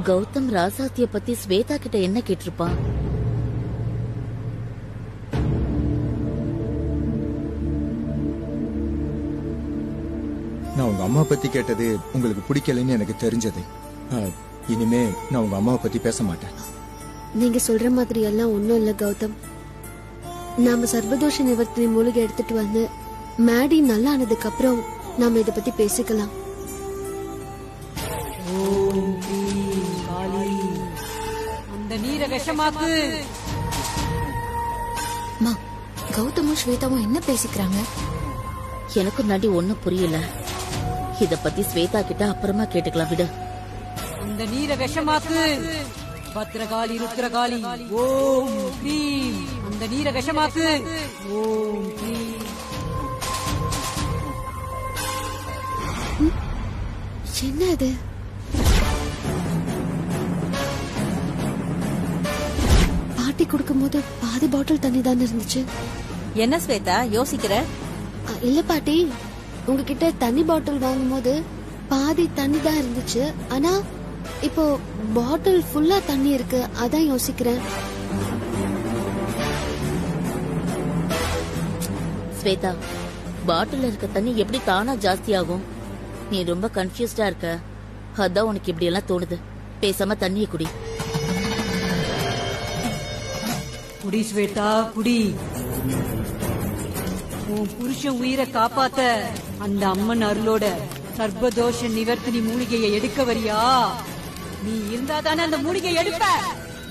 கௌதம் ராசாத்திய பத்தி ஸ்வேதா கிட்ட என்ன கேட்டிருப்பான்? நான் உங்க அம்மா பத்தி கேட்டது உங்களுக்கு பிடிக்கலன்னு எனக்கு தெரிஞ்சது. இனிமே நான் உங்க அம்மாவை பத்தி பேச மாட்டேன். நீங்க சொல்ற மாதிரி எல்லாம் ஒண்ணும் இல்ல கௌதம். நாம சர்வதோஷ நிவர்த்தனை மூலிகை எடுத்துட்டு வந்து மேடி நல்லா ஆனதுக்கு அப்புறம் நாம இத பத்தி பேசிக்கலாம். அந்த நீரை விஷமாக்கு. கௌதமும் ஸ்வேதாவும் என்ன பேசிக்கிறாங்க? எனக்கும் நாடி ஒன்னும் புரியல. இத பத்தி ஸ்வேதா கிட்ட அப்புறமா கேட்டுக்கலாம் விடு. அந்த நீரை விஷமாக்கு. பத்ரகாளி ருத்ரகாளி ஓம் க்ரீம். அந்த நீரை விஷமாக்கு. ஓம் க்ரீம். என்ன இது? பாட்டி கொடுக்கும்போது பாதி பாட்டில் தண்ணி தான் இருந்துச்சு. என்ன ஸ்வேதா யோசிக்கிற? இல்ல பாட்டி, உங்ககிட்ட தண்ணி பாட்டில் வாங்கும்போது பாதி தண்ணி தான் இருந்துச்சு. ஆனா இப்போ பாட்டில் ஃபுல்லா தண்ணி இருக்கு, அதான் யோசிக்கிறேன். ஸ்வேதா, பாட்டில் இருக்க தண்ணி எப்படி தானா ஜாஸ்தி ஆகும்? நீ ரொம்ப கன்ஃபியூஸ்டா இருக்க. அதான் உனக்கு இப்படி எல்லாம் தோணுது. பேசாம தண்ணிய குடி. குடி ஸ்வேதா குடி. உன் புருஷன் உயிரை காப்பாத்த அந்த அம்மன் அருளோட சர்வதோஷ நிவர்த்தனி மூலிகையை எடுக்க வரியா? நீ இருந்தா தானே அந்த மூலிகை எடுப்ப.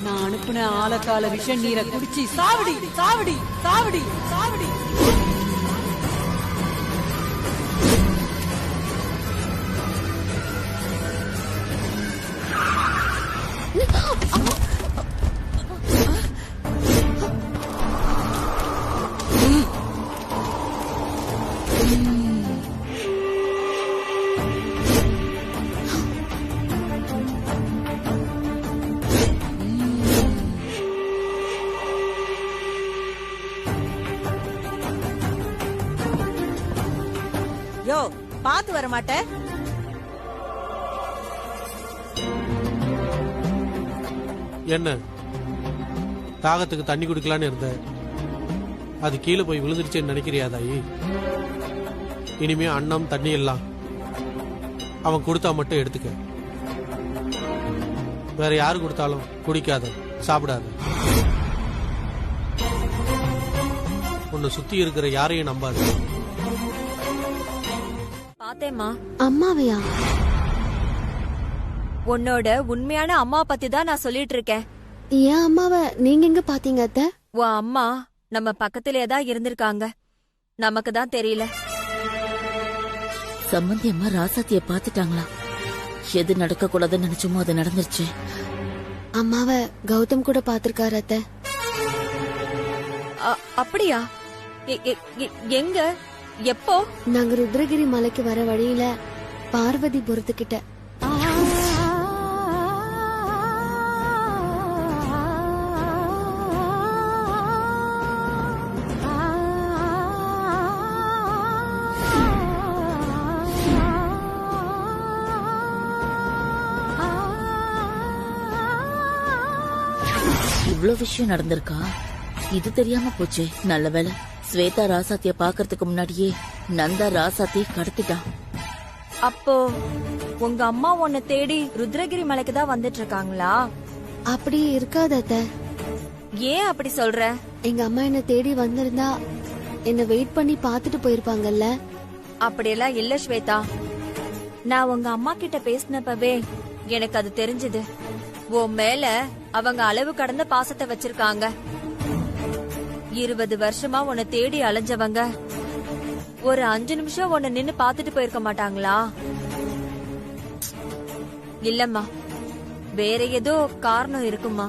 நான் அனுப்புன ஆழக்கால விஷ நீரை குடிச்சு சாவடி சாவடி சாவடி சாவடி. யோ, பாத்து வர மாட்ட? என்ன தாகத்துக்கு தண்ணி குடிக்கலான்னு இருந்த, அது கீழே போய் விழுந்துருச்சேன்னு நினைக்கிறியா தாயி? இனிமே அன்னம் தண்ணி எல்லாம் அவன் கொடுத்தா மட்டும் எடுத்துக்க. வேற யாரு கொடுத்தாலும் குடிக்காத, சாப்பிடாத. உன்னை சுத்தி இருக்கிற யாரையும் நம்பாது. பாத்தேம்மா. அம்மாவையா? உன்னோட உண்மையான அம்மா பத்தி தான் நான் சொல்லிட்டு இருக்கேன். ஏன் அம்மாவை நீங்க எங்க பாத்தீங்க அத்தை? உன் அம்மா நம்ம பக்கத்திலே தான் இருந்திருக்காங்க, நமக்கு தான் தெரியல. சம்பந்தி அம்மா ராசாத்திய பாத்துட்டாங்களா? எது நடக்க கூடாதுன்னு நினைச்சோமோ அது நடந்துருச்சு. அம்மாவை கௌதம் கூட பாத்திருக்காரு அத்தை. அப்படியா? எங்க? எப்போ? நாங்க ருத்ரகிரி மலைக்கு வர வழியில பார்வதிபுரத்துக்கிட்ட. இவ்வளவு விஷயம் நடந்திருக்கா? இது தெரியாம போச்சே. நல்ல வேளை ஸ்வேதா ராசாத்திய பாக்குறதுக்கு முன்னாடியே நந்தா ராசாத்திய கடத்திட்டான். அப்போ உங்க அம்மா உன்னை தேடி ருத்ரகிரி மலைக்கு தான் வந்துட்டு இருக்காங்களா? அப்படி இருக்காது அத்தை. ஏன் அப்படி சொல்ற? எங்க அம்மா என்ன தேடி வந்திருந்தா என்ன வெயிட் பண்ணி பாத்துட்டு போயிருப்பாங்கல்ல. அப்படியெல்லாம் இல்ல ஸ்வேதா. நான் உங்க அம்மா கிட்ட பேசினப்பவே எனக்கு அது தெரிஞ்சது. உன் மேல அவங்க அளவு கடந்த பாசத்தை வச்சிருக்காங்க. 20 வருஷமா உன்னை தேடி அலைஞ்சவங்க ஒரு 5 நிமிஷம் உன்னை நின்னு பாத்துட்டு போயிருக்க மாட்டாங்களா? இல்லம்மா, வேற ஏதோ காரணம் இருக்குமா?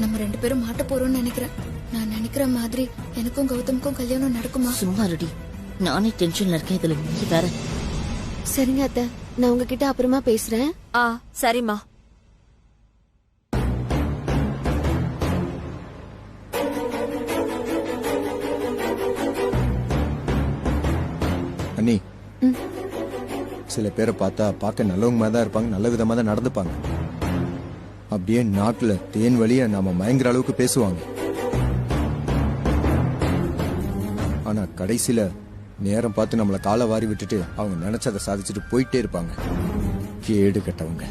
நம்ம 2 பேரும் மாட்ட போறோம்னு நினைக்கிறேன். நான் நினைக்கிற மாதிரி எனக்கும் கௌதமுக்கும் கல்யாணம் நடக்குமா? சும்மா ரெடி, நானே டென்ஷன்ல இருக்கேன். இதுல வேற. சரிங்க அத்தை, நான் உங்ககிட்ட அப்புறமா பேசுறேன். சரிம்மா. அண்ணி, சில பேரை பார்த்தா பார்க்க நல்லவங்க மாதிரி தான் இருப்பாங்க, நல்ல விதமா தான் நடந்துப்பாங்க. அப்படியே நாக்குல தேன் வழிய நாம மயங்குற அளவுக்கு பேசுவாங்க. ஆனா கடைசியில நேரம் பார்த்து நம்மள காலை வாரி விட்டுட்டு அவங்க நினைச்சதை சாதிச்சுட்டு போயிட்டே இருப்பாங்க. கேடு கட்டவங்க.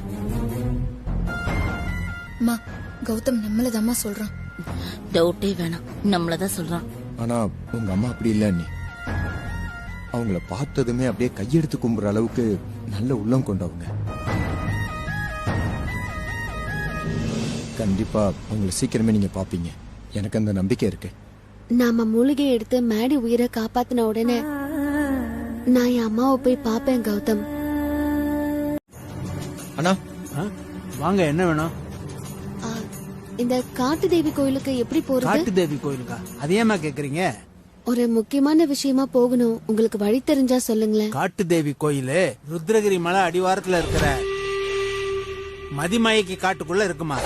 அம்மா, கௌதம் நம்மளதாம்மா சொல்றான். டவுட்டே வேணாம், நம்மளதான் சொல்றான். ஆனா உங்க அம்மா அப்படி இல்ல நீ. அவங்கள பார்த்ததுமே அப்படியே கையெடுத்து கும்புற அளவுக்கு நல்ல உள்ளம் கொண்டவங்க. கண்டிப்பா அவங்கள சீக்கிரமே நீங்க பாப்பீங்க, எனக்கு அந்த நம்பிக்கை இருக்கு. நாம மூலிகை எடுத்து மேடி உயிரை காப்பாத்தின உடனே நான் என் அம்மாவை போய் பாப்பேன் கௌதம். அண்ணா வாங்க, என்ன வேணும்? இந்த காட்டு தேவி கோயிலுக்கு எப்படி போறது? காட்டு தேவி கோயிலுக்கா? அதேமா கேக்குறீங்க? ஒரு முக்கியமான விஷயமா போகணும், உங்களுக்கு வழி தெரிஞ்சா சொல்லுங்களேன். காட்டு தேவி கோயிலு ருத்ரகிரி மலை அடிவாரத்துல இருக்கிற மதிமயக்கி காட்டுக்குள்ள இருக்குமா.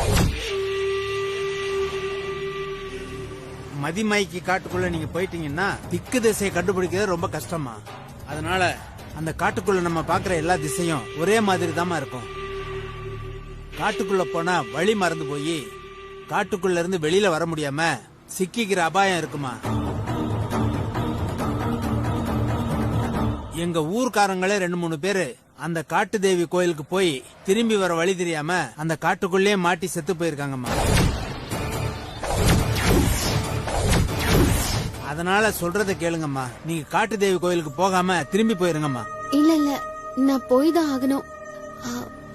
மதிமயக்கி காட்டுக்குள்ள நீங்க போயிட்டீங்கன்னா திக்கு திசையை கண்டுபிடிக்கிறது ரொம்ப கஷ்டமா. அதனால அந்த காட்டுக்குள்ள நம்ம பாக்குற எல்லா திசையும் ஒரே மாதிரி தாமா இருக்கும். காட்டுக்குள்ள போனா வழி மறந்து போய் காட்டுக்குள்ள இருந்து வெளியில வர முடியாம சிக்கிக்கிற அபாயம் இருக்குமா. எங்க ஊர்க்காரங்களே 2-3 பேரு அந்த காட்டு தேவி கோயிலுக்கு போய் திரும்பி வர வழி தெரியாம அந்த காட்டுக்குள்ளே மாட்டி செத்து போயிருக்காங்கம்மா. அதனால சொல்றத கேளுங்கம்மா, நீங்க காட்டு தேவி கோயிலுக்கு போகாம திரும்பி போயிருங்கம்மா. இல்ல இல்ல, நான் போய் தான் ஆகணும்.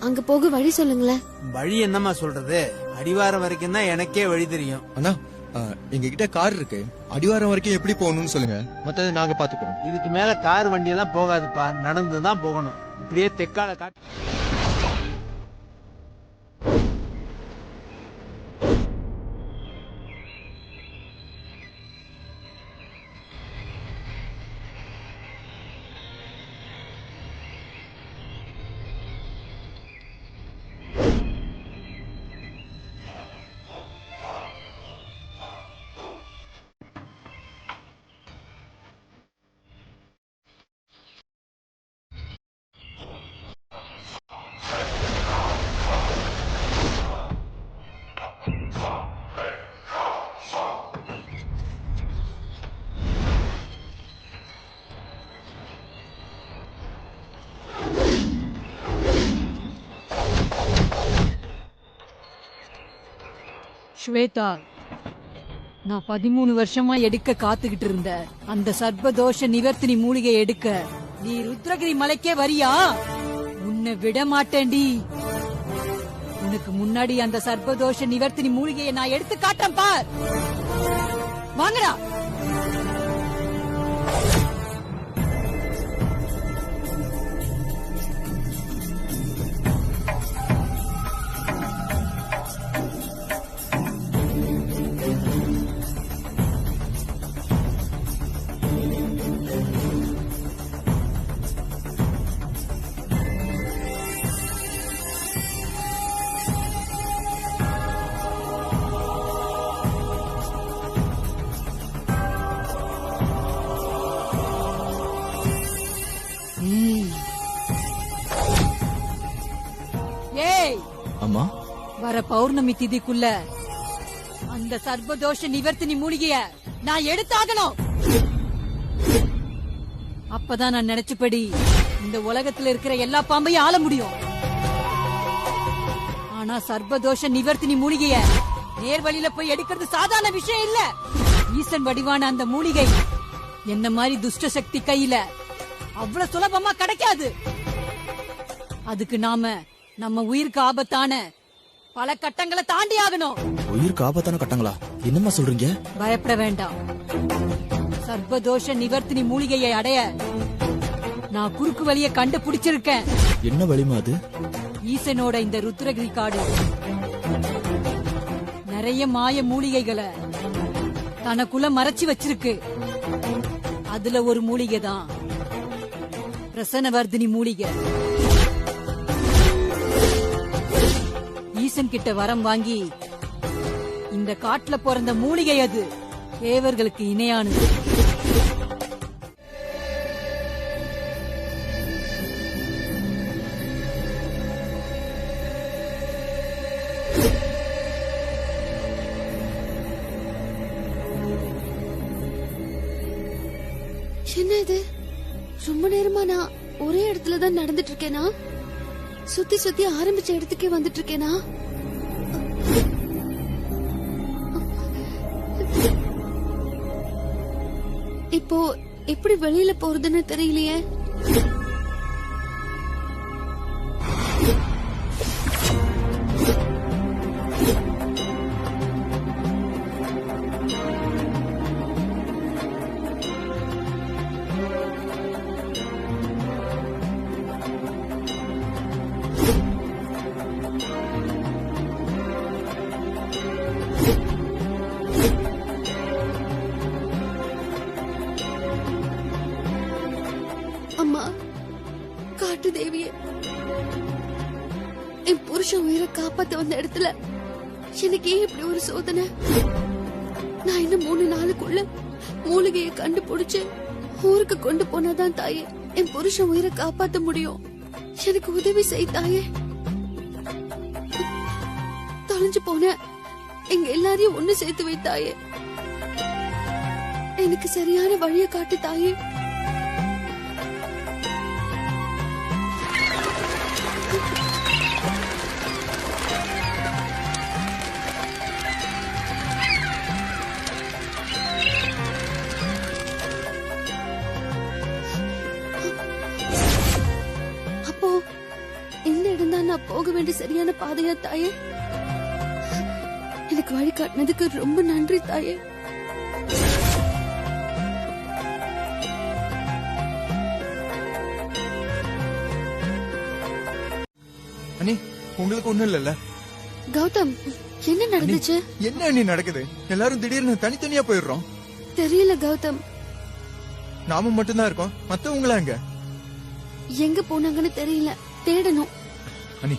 அங்க போக வழி சொல்லுங்களேன். வழி என்னம்மா சொல்றது, அடிவாரம் வரைக்கும் தான் எனக்கே வழி தெரியும். அண்ணா எங்க கிட்ட கார் இருக்கு, அடிவாரம் வரைக்கும் எப்படி போகணும்னு சொல்லுங்க, மத்தத நாங்க பாத்துக்கிறோம். இதுக்கு மேல கார் வண்டி எல்லாம் போகாதுப்பா, நடந்துதான் போகணும். இப்படியே தெக்கால காட்டு. ஸ்வேதா, நான் 13 வருஷமா எடுக்க காத்துக்கிட்டு இருந்த அந்த சர்ப்பதோஷ நிவர்த்தினி மூலிகை எடுக்க நீ ருத்ரகிரி மலைக்கே வரியா? உன்னை விட மாட்டேன்டி. உனக்கு முன்னாடி அந்த சர்ப்பதோஷ நிவர்த்தினி மூலிகையை நான் எடுத்து காட்டேன் பார். வாங்கடா. அம்மா, வர பௌர்ணமி திதிக்குள்ள அந்த சர்வதோஷ நிவர்த்தினி மூலிகைய நான் எடுத்தாகணும். அப்பதான் நான் நினைச்சபடி இந்த உலகத்துல இருக்கிற எல்லா பாம்பையும் ஆள முடியும். ஆனா சர்வதோஷ நிவர்த்தினி மூலிகைய நேர் வழியில போய் எடுக்கிறது சாதாரண விஷயம் இல்ல. ஈசன் வடிவான அந்த மூலிகை என்ன மாதிரி துஷ்ட சக்தி கையில அவ்வளவு சுலபமா கிடைக்காது. அதுக்கு நாம நம்ம உயிருக்கு ஆபத்தான பல கட்டங்களை தாண்டி ஆகணும். உயிருக்கு ஆபத்தான கட்டங்களா? என்னம்மா சொல்றீங்க? பயப்பட வேண்டாம். சர்வதோஷ நிவர்த்தினி மூலிகையை அடைய நான் குறுக்கு வழியை கண்டுபிடிச்சிருக்கேன். என்ன வழிமா அது? ஈசனோட இந்த ருத்ரகிரி காடு நிறைய மாய மூலிகைகளை தனக்குள்ள மறைச்சு வச்சிருக்கு. அதுல ஒரு மூலிகை தான் பிரசனவர்தினி மூலிகை. ஈசன் கிட்ட வரம் வாங்கி இந்த காட்டுல பிறந்த மூலிகை அது தேவர்களுக்கு இணையானது. என்ன இது ரொம்ப நேரமா நான் ஒரே இடத்துல தான் நடந்துட்டு இருக்கேனா? சுத்தி சுத்தி ஆரம்பிச்ச இடத்துக்கே வந்துட்டு இருக்கேனா? இப்போ எப்படி வெளியில போறதுன்னு தெரியலையே. அம்மா, காட்டு தேவியே, என் புருஷன் உயிரை காப்பாத்த வந்த இடத்துல எனக்கு ஏன் இப்படி ஒரு சோதனை? நான் இன்னும் 3 நாளுக்குள்ள மூலிகையை கண்டுபிடிச்சு ஊருக்கு கொண்டு போனாதான் தாயே என் புருஷன் உயிரை காப்பாத்த முடியும். எனக்கு உதவி செய் தாயே. தொலைஞ்சு போன எங்க எல்லாரையும் ஒண்ணு சேர்த்து வை தாயே. எனக்கு சரியான வழியை காட்டு தாயே. அப்போ இந்த இடம் தான் நான் போக வேண்டிய சரியான பாதையா தாயே? எனக்கு வழி காட்டினதுக்கு ரொம்ப நன்றி தாயே. அண்ணி, உங்களுக்கு ஒண்ணும் இல்லல்ல? கௌதம், என்ன நடந்துச்சு? என்ன அண்ணி நடக்குது? எல்லாரும் திடீர்னு தனித்தனியா போயிடுறோம். தெரியல கௌதம். நாம மட்டும்தான் இருக்கோம், மத்தவங்களா எங்க? எங்க போனாங்கன்னு தெரியல, தேடணும். அண்ணி,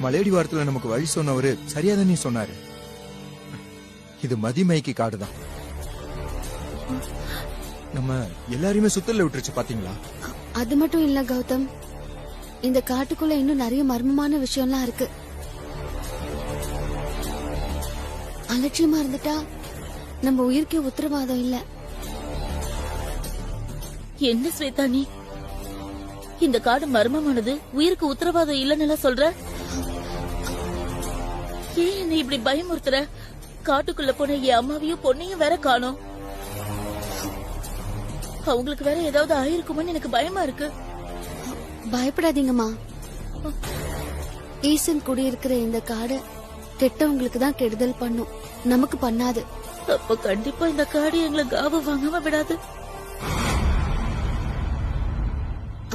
மலையடி வாரத்துல நமக்கு வழி சொன்னவரு சரியாதான் நீ சொன்னாரு. இது மதிமைக்கு காடுதான். நம்ம எல்லாரையுமே சுத்தல விட்டுருச்சு பாத்தீங்களா? அது மட்டும் இல்ல கௌதம், இந்த காட்டுக்குள்ள இன்னும் நிறைய மர்மமான விஷயம்லாம் இருக்கு. அலட்சியமா இருந்துட்டா நம்ம உயிருக்கே உத்தரவாதம் இல்ல. என்ன ஸ்வேதா நீ? இந்த காடு மர்மமானது, உயிருக்கு உத்தரவாதம் இல்லன்னு சொல்ற? ஏன் என்ன இப்படி பயமுறுத்துற? காட்டுக்குள்ள போன என் அம்மாவையும் பொண்ணையும் வேற காணோம். அவங்களுக்கு வேற ஏதாவது ஆயிருக்குமோன்னு எனக்கு பயமா இருக்கு. பயப்படாதீங்கம்மா. ஈசன் குடியிருக்கிற இந்த காடு கெட்டவங்களுக்கு தான் கெடுதல் பண்ணும், நமக்கு பண்ணாது. அப்ப கண்டிப்பா இந்த காடு எங்களை காவ வாங்காம விடாது.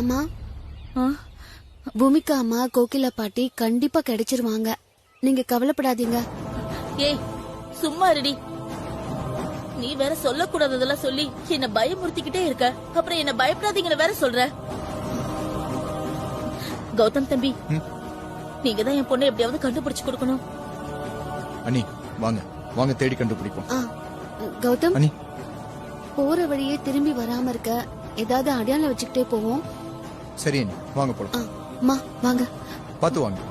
அம்மா, பூமிகா அம்மா, கோகிலா பாட்டி கண்டிப்பா கிடைச்சிருவாங்க. நீங்க கவலைப்படாதீங்க. ஏய், சும்மா ரெடி. நீ வேற சொல்லக்கூடாததெல்லாம் சொல்லி என்ன பயமுறுத்திக்கிட்டே இருக்க. அப்புறம் என்ன பயப்படாதீங்கன்னு வேற சொல்ற. கௌதம் தம்பி, நீங்க தான் என் பொண்ணை எப்படியாவது கண்டுபிடிச்சு கொடுக்கணும். அண்ணி, வாங்க வாங்க தேடி கண்டுபிடிப்போம். கௌதம், அண்ணி, போற வழியே திரும்பி வராம இருக்க ஏதாவது அடையாளம் வச்சுக்கிட்டே போவோம். சரி அண்ணி, வாங்க போலாம். அம்மா வாங்க, பாத்து வாங்க.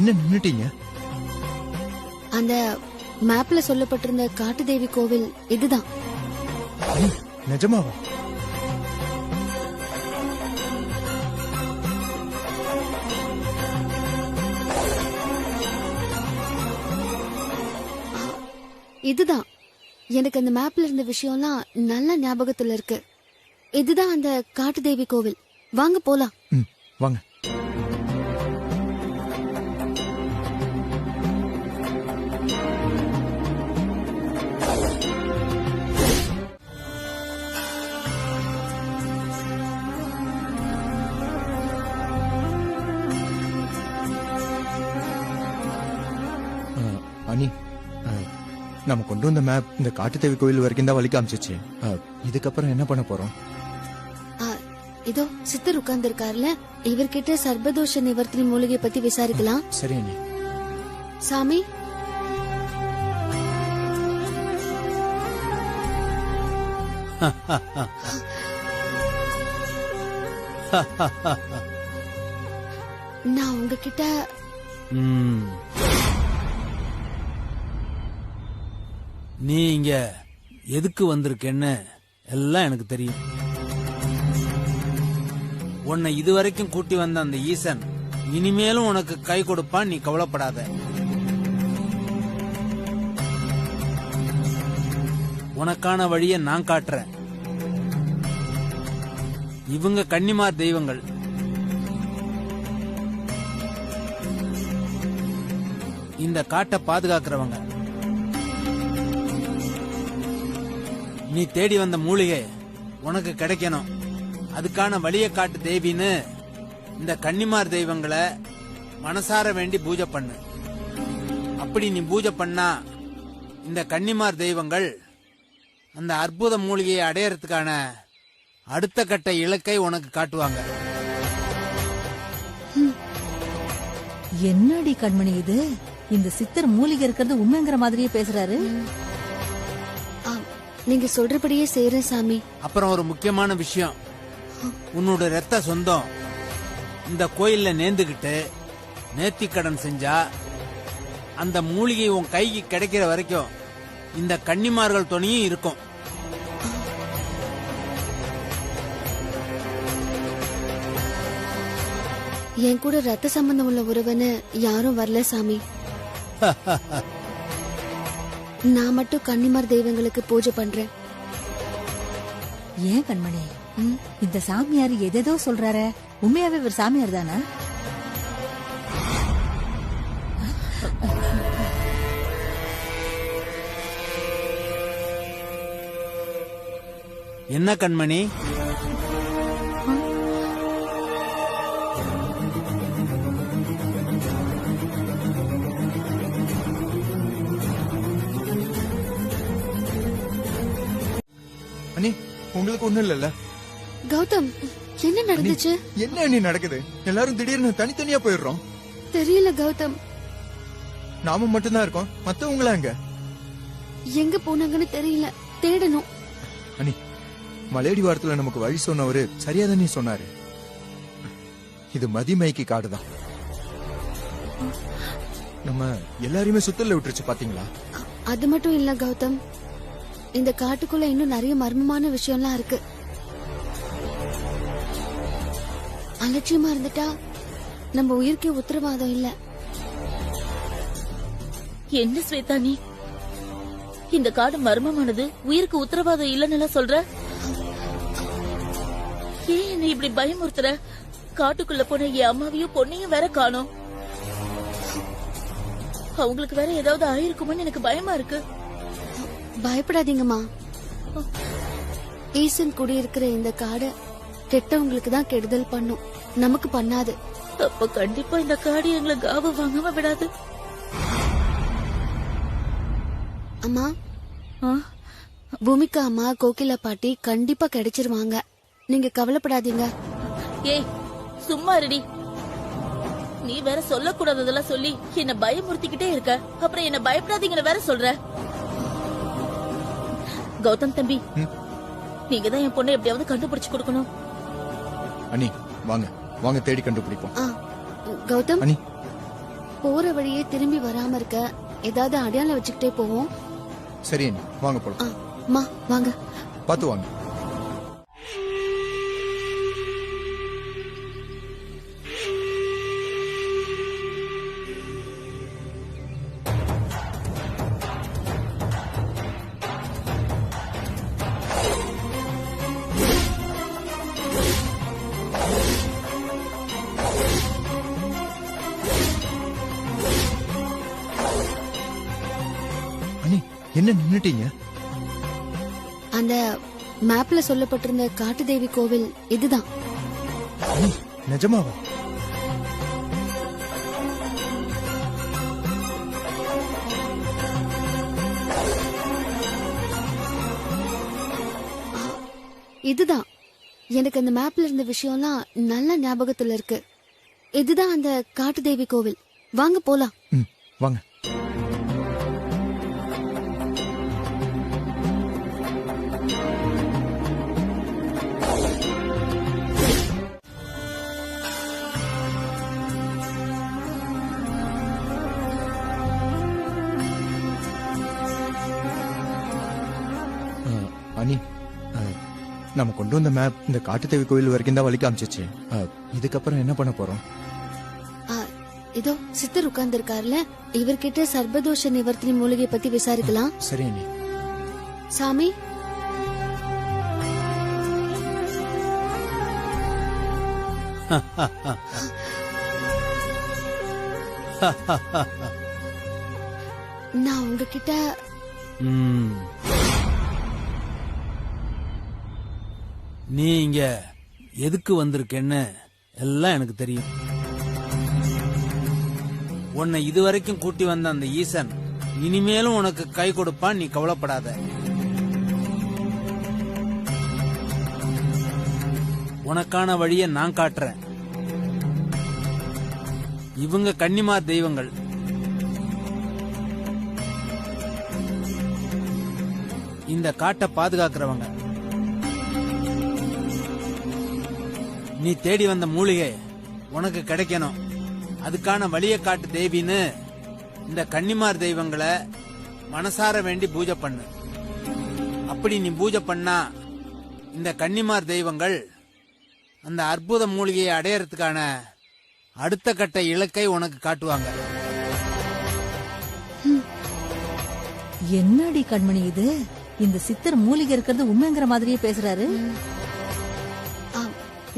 என்ன நின்னுட்டீங்க? அந்த மேப்ல சொல்லப்பட்டிருந்த காட்டு தேவி கோவில் இதுதான். நிஜமாவா? இதுதான். எனக்கு அந்த மேப்ல இருந்த விஷயம்லாம் நல்ல ஞாபகத்துல இருக்கு. இதுதான் அந்த காட்டு தேவி கோவில். வாங்க போலாம். வாங்க. அனி, நம்ம கொண்டு வந்த மேப் இந்த காட்டுத்தேவி கோயில் வரைக்கும் தான் வழி காமிச்சிச்சு. இதுக்கப்புறம் என்ன பண்ண போறோம்? இதோ சித்தர் உட்கார்ந்து இருக்காருல, இவர்கிட்ட சர்பதோஷ நிவர்த்தினி மூலிகை பத்தி விசாரிக்கலாம். சரி அண்ணி. சாமி, நான் உங்ககிட்ட நீ இங்க எதுக்கு வந்திருக்கேன்னு எல்லாம் எனக்கு தெரியும். உன்னை இதுவரைக்கும் கூட்டி வந்த அந்த ஈசன் இனிமேலும் உனக்கு கை கொடுப்பான், நீ கவலைப்படாத. உனக்கான வழியை நான் காட்டுறேன். இவங்க கன்னிமார் தெய்வங்கள். இந்த காட்டை பாதுகாக்கிறவங்க. நீ தேடி வந்த மூலிகை உனக்கு கிடைக்கணும், அதுக்கான வழியை காட்டு தேவின்னு இந்த கன்னிமார் தெய்வங்களை மனசார வேண்டி பூஜை பண்ணு. அப்படி நீ பூஜை பண்ணா இந்த கன்னிமார் தெய்வங்கள் அந்த அற்புத மூலிகையை அடையறதுக்கான அடுத்த கட்ட இலக்கை உனக்கு காட்டுவாங்க. என்னடி கண்மணி இது? இந்த சித்தர் மூலிகை இருக்கிறது உண்மைங்கிற மாதிரியே பேசுறாரு. நீங்க சொல்றபடியே செய்யறேன் சாமி. அப்புறம் ஒரு முக்கியமான விஷயம், உன்னோட ரத்த சொந்தம் இந்த கோயில்ல நேர்ந்துகிட்டு நேர்த்திக்கடன் செஞ்சா அந்த மூலிகை உன் கைக்கு கிடைக்கிற வரைக்கும் இந்த கன்னிமார்கள் துணையும் இருக்கும். என் கூட ரத்த சம்பந்தம் உள்ள உறவுன்னு யாரும் வரல சாமி. நான் மட்டும் கன்னிமார் தெய்வங்களுக்கு பூஜை பண்றேன். ஏன் கண்மணி, இந்த சாமியார் எதேதோ சொல்றாரு, உண்மையாவே ஒரு சாமியார் தானே? என்ன கண்மணி? அண்ணி, உங்களுக்கு ஒண்ணும் இல்லல்ல? கௌதம், என்ன நடந்துச்சு? என்ன அண்ணி நடக்குது? எல்லாரும் திடீர்னு தனித்தனியா போயிடுறோம். தெரியல கௌதம். நாம மட்டும்தான் இருக்கோம், மத்தவங்களா எங்க? எங்க போனாங்கன்னு தெரியல, தேடணும். அண்ணி, மலையடி வாரத்துல நமக்கு வழி சொன்னவரு சரியா தானே சொன்னாரு. இது மதிமைக்கு காடுதான். நம்ம எல்லாரையுமே சுத்தல விட்டுருச்சு, பாத்தீங்களா? அது மட்டும் இல்ல கௌதம், இந்த காட்டுக்குள்ள இன்னும் நிறைய மர்மமான விஷயம்லாம் இருக்கு. அலட்சியமா இருந்துட்டா நம்ம உயிருக்கே உத்தரவாதம் இல்ல. என்ன ஸ்வேதா நீ? இந்த காடு மர்மமானது, உயிருக்கு உத்தரவாதம் இல்லன்னு சொல்ற? ஏன் என்ன இப்படி பயமுறுத்துற? காட்டுக்குள்ள போன என் அம்மாவையும் பொண்ணையும் வேற காணோம். அவங்களுக்கு வேற ஏதாவது ஆயிருக்குமோன்னு எனக்கு பயமா இருக்கு. பயப்படாதீங்கம்மா. ஈசன் குடியிருக்கிற இந்த காடு கெட்டவங்களுக்கு தான் கெடுதல் பண்ணும், நமக்கு பண்ணாது. அப்ப கண்டிப்பா இந்த காடு எங்களை காவு வாங்காம விடாது. அம்மா, பூமிகா அம்மா, கோகிலா பாட்டி கண்டிப்பா கிடைச்சிருவாங்க, நீங்க கவலைப்படாதீங்க. ஏய் சும்மா ரெடி. நீ வேற சொல்லக்கூடாததெல்லாம் சொல்லி என்ன பயமுறுத்திக்கிட்டே இருக்க. அப்புறம் என்ன பயப்படாதீங்கன்னு வேற சொல்ற. கௌதம் தம்பி, நீங்க தான் என் பொண்ணை எப்படியாவது கண்டுபிடிச்சு கொடுக்கணும். அண்ணி வாங்க வாங்க, தேடி கண்டுபிடிப்போம். கௌதம், போற வழியே திரும்பி வராம இருக்க ஏதாவது அடையாளம் வச்சுக்கிட்டே போவோம். சரி அண்ணி, வாங்க போலாம். அம்மா வாங்க, பாத்து வாங்க. என்ன நின்னுட்டீங்க? அந்த மேப்ல சொல்லப்பட்டிருந்த காட்டு தேவி கோவில் இதுதான். நிஜமாவா? இதுதான். எனக்கு அந்த மேப்ல இருந்த விஷயம்லாம் நல்ல ஞாபகத்துல இருக்கு. இதுதான் அந்த காட்டு தேவி கோவில். வாங்க போலாம். வாங்க. அனி, நம்ம கொண்டு வந்த மேப் இந்த காட்டுத்தேவி கோவில் வரைக்கும் தான் வழி காமிச்சிச்சு. இதுக்கப்புறம் என்ன பண்ண போறோம்? இதோ சித்தர் உட்கார்ந்து இருக்காருல, இவர்கிட்ட சர்பதோஷ நிவர்த்தினி மூலிகை பத்தி விசாரிக்கலாம். சரி அனி. சாமி, நான் உங்ககிட்ட நீ இங்க எதுக்கு வந்திருக்கேன்னு எல்லாம் எனக்கு தெரியும். உன்னை இதுவரைக்கும் கூட்டி வந்த அந்த ஈசன் இனிமேலும் உனக்கு கை கொடுப்பான், நீ கவலைப்படாத. உனக்கான வழியை நான் காட்டுறேன். இவங்க கன்னிமார் தெய்வங்கள். இந்த காட்டை பாதுகாக்கிறவங்க. நீ தேடி வந்த மூலிகை உனக்கு கிடைக்கணும். அதுக்கான வழியை காட்டு தேவின்னு இந்த கன்னிமார் தெய்வங்களை மனசார வேண்டி பூஜை பண்ணு. அப்படி நீ பூஜை பண்ணா இந்த கன்னிமார் தெய்வங்கள் அந்த அற்புத மூலிகையை அடையறதுக்கான அடுத்த கட்ட இலக்கை உனக்கு காட்டுவாங்க. என்னடி கண்மணி இது? இந்த சித்தர் மூலிகை இருக்கிறது உண்மைங்கிற மாதிரியே பேசுறாரு.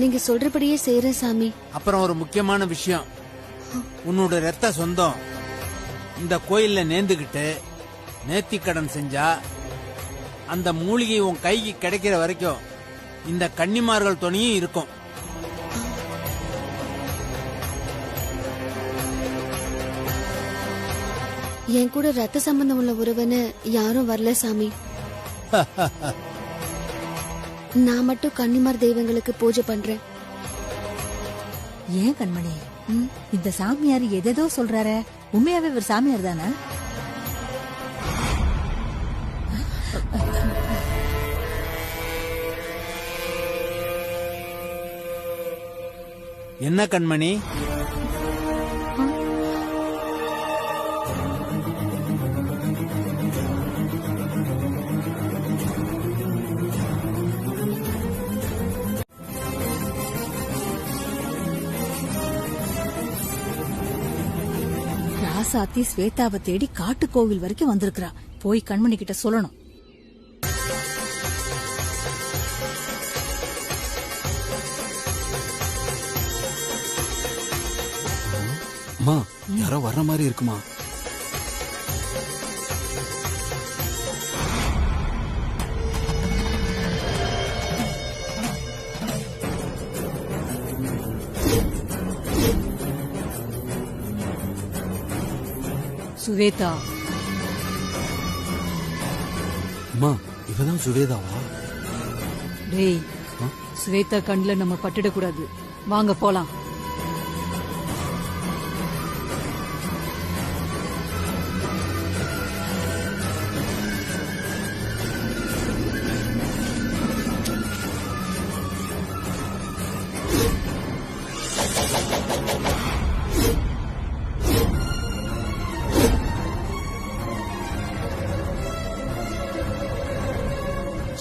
நீங்க சொல்றபடியே செய்யறேன் சாமி. அப்புறம் ஒரு முக்கியமான விஷயம், உன்னோட ரத்த சொந்தம் இந்த கோயில்ல நேர்ந்துகிட்டு நேர்த்திக்கடன் செஞ்சா அந்த மூலிகை உன் கைக்கு கிடைக்கிற வரைக்கும் இந்த கன்னிமார்கள் துணையும் இருக்கும். என் கூட ரத்த சம்பந்தம் உள்ள உறவுன்னு யாரும் வரல சாமி. நான் மட்டும் கன்னிமார் தெய்வங்களுக்கு பூஜை பண்றேன். ஏன் கண்மணி, இந்த சாமியார் எதேதோ சொல்றாரு. உண்மையாவே ஒரு சாமியார் தானே? என்ன கண்மணி? ராசாத்தி ஸ்வேதாவை தேடி காட்டு கோவில் வரைக்கும் வந்திருக்கிறா. போய் கண்மணி கிட்ட சொல்லணும். அம்மா, யாரோ வர்ற மாதிரி இருக்குமா? சுவேதா. அம்மா, இவதான் சுவேதாவா? டேய், சுவேதா கண்ணுல நம்ம பட்டுடக்கூடாது. வாங்க போலாம்.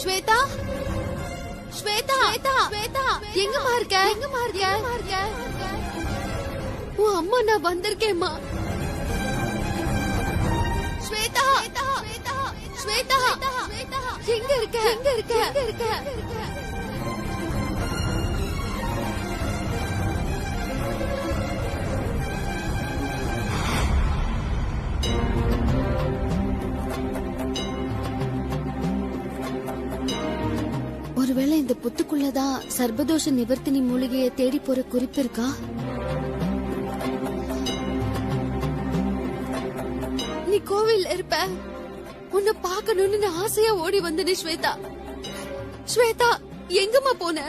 ஸ்வேதா, ஸ்வேதா, ஸ்வேதா, எங்கம்மா இருக்க? எங்கம்மா இருக்க? உன் அம்மா, நான் வந்திருக்கேம்மா. ஸ்வேதா, ஸ்வேதா, எங்க இருக்க? எங்க இருக்க? எங்க இருக்க? ஒருவேளை இந்த புத்துக்குள்ளதான் சர்பதோஷ நிவர்த்தினி மூலிகையை தேடி போற குறிப்பு இருக்கா? நீ கோவில் இருப்ப, உன்னை பார்க்கணும்னு நான் ஆசையா ஓடி வந்தேன். ஸ்வேதா, ஸ்வேதா, எங்கம்மா போன?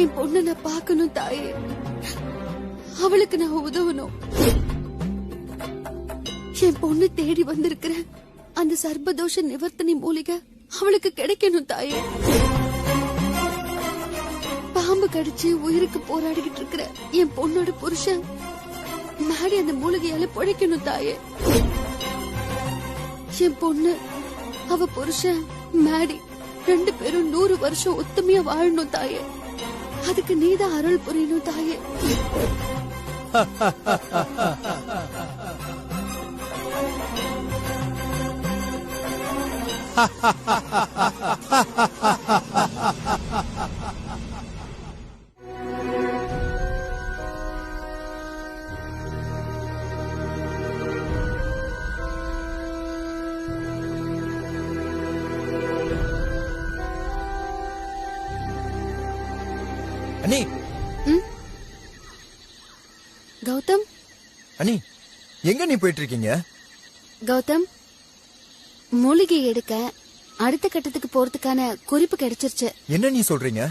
என் பொண்ணு நான் பார்க்கணும் தாயே. அவளுக்கு நான் உதவணும். என் பொண்ணு தேடி வந்திருக்கிற அந்த சர்பதோஷ நிவர்த்தனி மூலிகை அவளுக்கு கிடைக்கணும் தாயே. பாம்பு கடிச்சு உயிருக்கு போராடிக்கிட்டு இருக்கிற என் பொண்ணோட புருஷன் மாடி அந்த மூலிகையால பிழைக்கணும் தாயே. என் பொண்ணு அவ புருஷன் மாடி 2 பேரும் 100 வருஷம் ஒத்துமையா வாழணும் தாயே. அதுக்கு நீதான் அருள் புரியணும் தாயே. அண்ணி கௌதம், அண்ணி எங்க நீ போயிட்டு இருக்கீங்க? கௌதம், மூலிகை எடுக்க அடுத்த கட்டத்துக்கு போறதுக்கான குறிப்பு கிடைச்சிருச்சு. என்ன நீ சொல்றீங்க?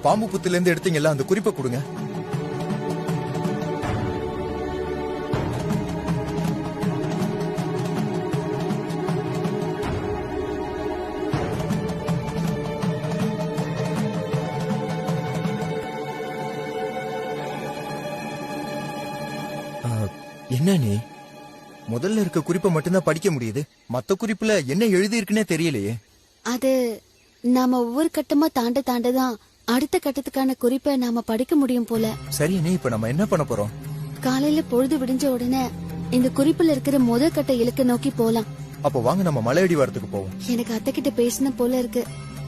பாம்பு புத்துல இருந்து எடுத்தீங்கல்ல, அந்த குறிப்பை கொடுங்க. என்ன நீ முதல்ல இருக்க குறிப்பை மட்டும்தான் படிக்க முடியுது, மத்த குறிப்புல என்ன எழுதி இருக்குன்னே தெரியலையே. அது நாம ஒவ்வொரு கட்டமா தாண்டதான் அடுத்த கட்டத்துக்கான குறிப்பை நாம படிக்க முடியும் போல. சரி, நீ இப்ப நம்ம என்ன பண்ண போறோம்? காலையில பொழுது விடிஞ்ச உடனே இந்த குறிப்புல இருக்கிற முதல் கட்ட இலக்க நோக்கி போலாம். அப்போ வாங்க நம்ம மலையடி வரத்துக்கு போவோம். எனக்கு அத்தை கிட்ட பேசின போல இருக்கு.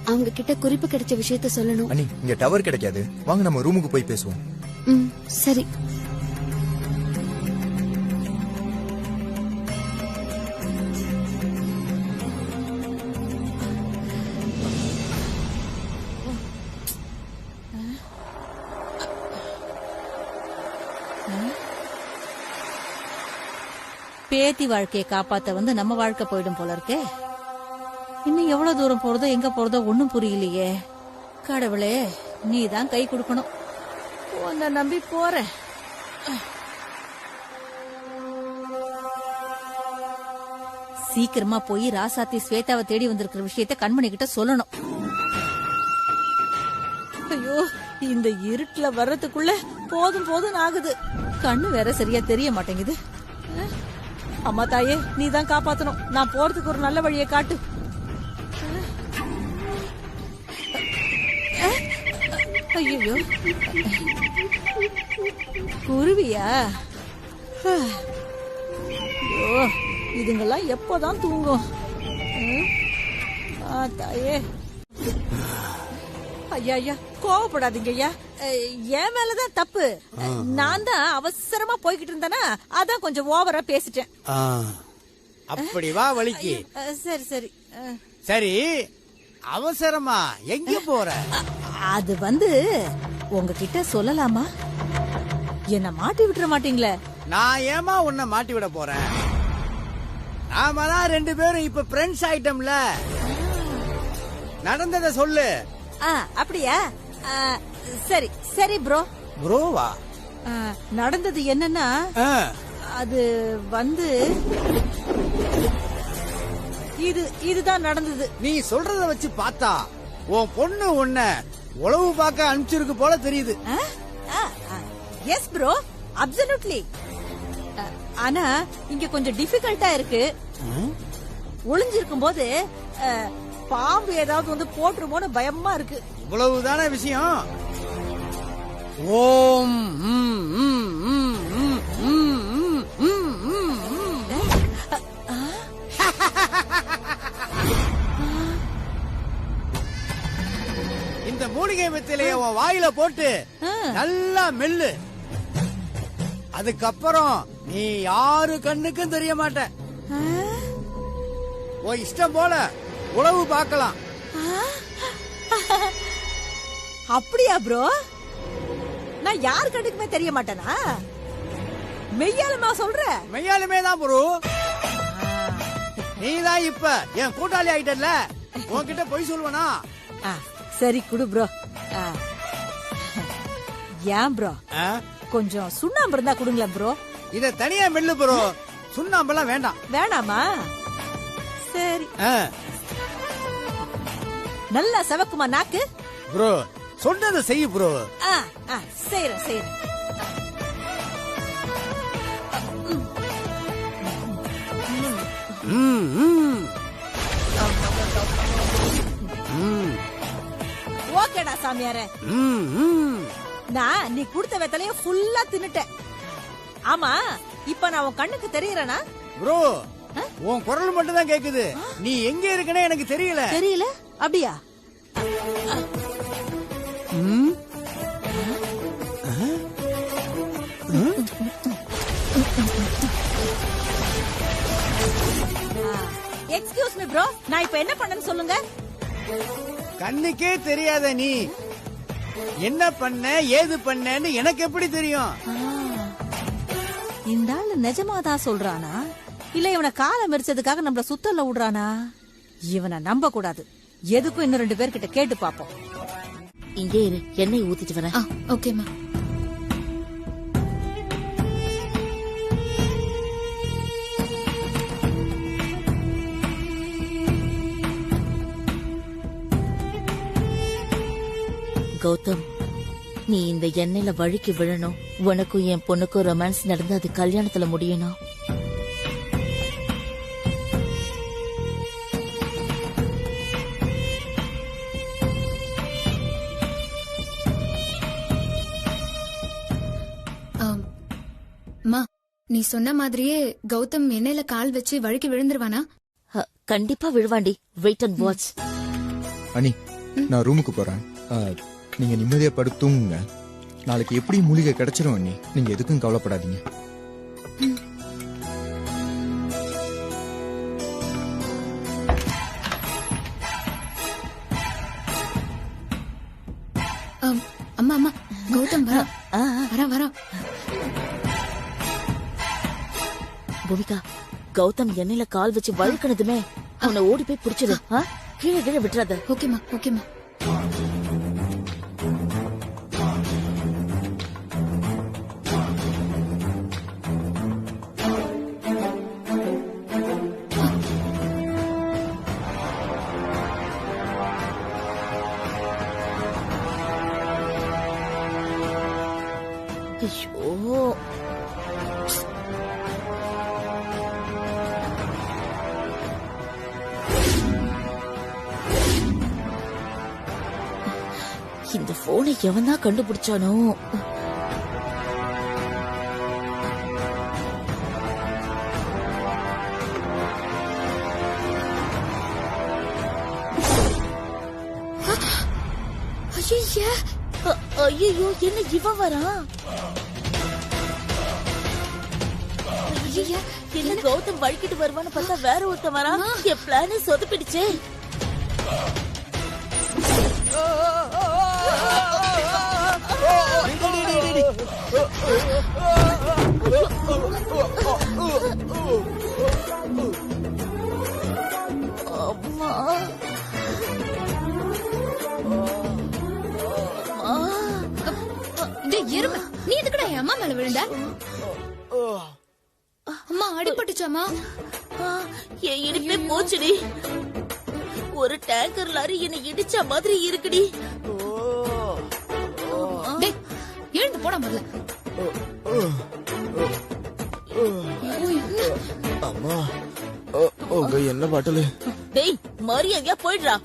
அவங்க கிட்ட குறிப்பு கிடைச்ச விஷயத்த சொல்லணும். அண்ணி, இங்க டவர் கிடைக்காது, வாங்க நம்ம ரூமுக்கு போய் பேசுவோம். சரி. பேத்தி வாழ்க்கையை காப்பாத்த வந்து நம்ம வாழ்க்கை போயிடும் போல இருக்கே. இன்னும் எவ்வளவு தூரம் போறதோ எங்க போறதோ ஒண்ணும் புரியலையே. கடவுளே, நீ தான் கை கொடுக்கணும். உன்னை நம்பி போறேன். சீக்கிரமா போய் ராசாத்தி ஸ்வேதாவை தேடி வந்திருக்கிற விஷயத்த கண்மணி கிட்ட சொல்லணும். ஐயோ, இந்த இருட்டுல வர்றதுக்குள்ள போதும் போதும் ஆகுது. கண்ணு வேற சரியா தெரிய மாட்டேங்குது. அம்மா தாயே, நீ தான் காப்பாத்தணும். நான் போறதுக்கு ஒரு நல்ல வழியை காட்டு. ஐயோ, குருவியா? ஐயோ, இதுங்கெல்லாம் எப்போதான் தூங்கும்? தாயே, ஐயா ஐயா, கோவப்படாதீங்க ஐயா. என் மேலதான் தப்பு. நான் தான் அவசரமா போய்கிட்டு இருந்தேனா, அதான் கொஞ்சம் ஓவரா பேசிட்டேன். அப்படி வா வலிக்கு. சரி சரி சரி, அவசரமா எங்க போற? அது வந்து உங்ககிட்ட சொல்லலாமா? என்ன மாட்டி விட்டுற மாட்டீங்களே? நான் ஏமா உன்னை மாட்டி விட போறேன்? நாம தான் 2 பேரும் இப்ப ஃப்ரெண்ட்ஸ் ஆயிட்டோம்ல. நடந்தத சொல்லு. அப்படியா? சரி சரி ப்ரோ. ப்ரோவா? நடந்தது என்னன்னா, அது வந்து இதுதான் நடந்தது. நீ சொல்றத வச்சு பார்த்தா உன் பொண்ணு உன்னை உளவு பார்க்க அனுப்பிச்சிருக்கு போல தெரியுது. Yes bro, absolutely. ஆனா இங்க கொஞ்சம் டிஃபிகல்ட்டா இருக்கு. ஒளிஞ்சிருக்கும் போது பாம்பு ஏதாவது வந்து போட்டுருமோன்னு பயமா இருக்கு. இவ்வளவுதான விஷயம்? ஓம் இந்த மூலிகை வெத்திலைய உன் வாயில போட்டு நல்லா மெல்லு. அதுக்கப்புறம் நீ யாரு கண்ணுக்கும் தெரிய மாட்ட. உன் இஷ்டம் போல உளவு பார்க்கலாம். அப்படியா ப்ரோ? நான் யாரு கண்ணுக்குமே தெரிய மாட்டேனா? மெய்யாலுமா சொல்ற? மெய்யாலுமே தான் ப்ரோ. நீதான் இப்ப என் கூட்டாளி ஆயிட்டல, உன்கிட்ட பொய் சொல்லுவனா? சரி குடு ப்ரோ. ஏன் ப்ரோ கொஞ்சம் சுண்ணாம்பு இருந்தா குடுங்களேன் ப்ரோ. இத தனியா மெல்லு ப்ரோ, சுண்ணாம்பெல்லாம் வேண்டாம். வேணாமா? சரி. நல்லா செவக்குமா நாக்கு? ப்ரோ சொன்னதை செய்ய ப்ரோ. செய்யறேன் செய்யறேன். ஓகேடா சாமியார. நான் நீ கொடுத்த வெத்தலைய ஃபுல்லா தின்னுட்டேன். ஆமா இப்ப நான் உன் கண்ணுக்கு தெரியறேனா? ப்ரோ உன் குரல் மட்டும் தான் கேக்குது, நீ எங்க இருக்கனே எனக்கு தெரியல. தெரியல? அப்படியா? எக்ஸ்கியூஸ் மீ ப்ரோ, நான் இப்ப என்ன பண்ணேன்னு சொல்லுங்க. கண்ணுக்கே தெரியாத நீ என்ன பண்ண ஏது பண்ணன்னு எனக்கு எப்படி தெரியும்? இந்த ஆளு நிஜமாதான் சொல்றானா இல்ல இவனை காலம் மெரிச்சதுக்காக நம்மள சுத்தல்ல விடுறானா? இவனை நம்ப கூடாது. எதுக்கும் இன்னும் 2 பேர்கிட்ட கேட்டு பாப்போம். இங்கே இரு, எண்ணெய் ஊத்திட்டு வரேன். ஓகேமா. கௌதம், நீ இந்த எண்ணெயில வழுக்கி விழணும். உனக்கும் என் பொண்ணுக்கும் ரொமான்ஸ் நடந்து அது கல்யாணத்துல முடியணும். நீ சொன்ன மாதிரியே கௌதம் எண்ணெயில கால் வச்சு வழுக்கி விழுந்துருவானா? கண்டிப்பா விழுவாண்டி. Wait and watch. அனி நான் ரூமுக்கு போறேன். நீங்க நிம்மதியா படுத்து தூங்குங்க. நாளைக்கு எப்படி மூலிகை கிடைச்சிரும் அண்ணி, நீங்க எதுக்கும் கவலைப்படாதீங்க. அம்மா அம்மா கௌதம் வர. பூமிகா, கௌதம் எண்ணெயில கால் வச்சு வழுக்கினதுமே அவனை ஓடி போய் பிடிச்சிடு. கீழே கீழே விட்டுறாத. ஓகேமா ஓகேமா. ஐயோ, இந்த போனை எவன் தான் கண்டுபிடிச்சானோ? ஐயோ, என்ன இவன் வரான்? என்ன கௌதம் வழுக்கிட்டு வருவான்னு பார்த்தா வேற ஒருத்தன் வரான். என் பிளானே சொதப்பிடுச்சே. அம்மா, எருமை, நீ எதுக்குடா என் அம்மா மேல விழுந்த? அம்மா அடிபட்டுச்சாமா? என் இடுப்பே போச்சுடி. ஒரு டேங்கர் லாரி என்னை இடிச்ச மாதிரி இருக்குடி. எழுந்து போட முதல்ல. அம்மா உங்க என்ன பாட்டலு? டேய், மரியாதையா போயிடுறா.